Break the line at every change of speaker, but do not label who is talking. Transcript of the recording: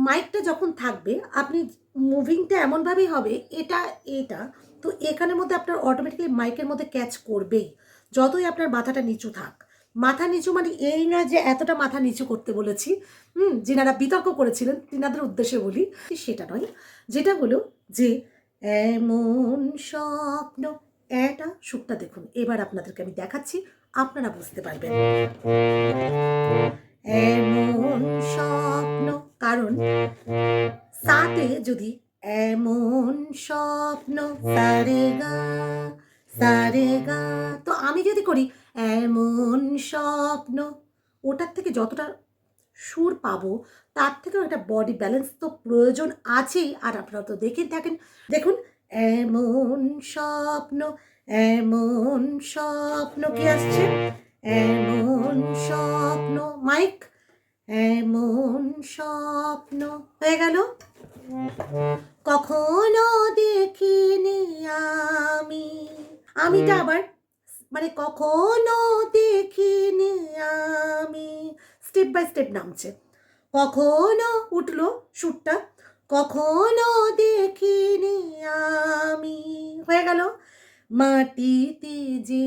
মাইকটা যখন থাকবে আপনি মুভিংটা এমনভাবেই হবে এটা এটা, তো এখানের মধ্যে আপনার অটোমেটিক্যালি মাইকের মধ্যে ক্যাচ করবেই, যতই আপনার মাথাটা নিচু থাক। মাথা নিচু মানে এই নয় যে এতটা মাথা নিচু করতে বলেছি, যিনারা বিতর্ক করেছিলেন তিনাদের উদ্দেশ্যে বলি, সেটা নয়। যেটা হলো যে এমন স্বপ্ন, এটা সুরটা দেখুন, এবার আপনাদেরকে আমি দেখাচ্ছি, আপনারা বুঝতে পারবেন। এমন স্বপ্ন, কারণ সাতে যদি এমন স্বপ্ন সারেগা সারেগা, তো আমি যদি করি এমন স্বপ্ন, ওটার থেকে যতটা সুর পাবো তার থেকেও একটা বডি ব্যালেন্স তো প্রয়োজন আছেই। আর আপনারা তো দেখে থাকেন, দেখুন এমন স্বপ্ন, এমন স্বপ্ন কি আসছে, এমন স্বপ্ন মাইক, এমন স্বপ্ন হয়ে গেল। কখনো দেখিনি আমি, আমিটা আবার মানে কখনো দেখিনি আমি, স্টেপ বাই স্টেপ নামছে। কখনো উঠলো সুরটা, কখনো দেখিনি আমি, হয়ে গেল। মাটিতে যে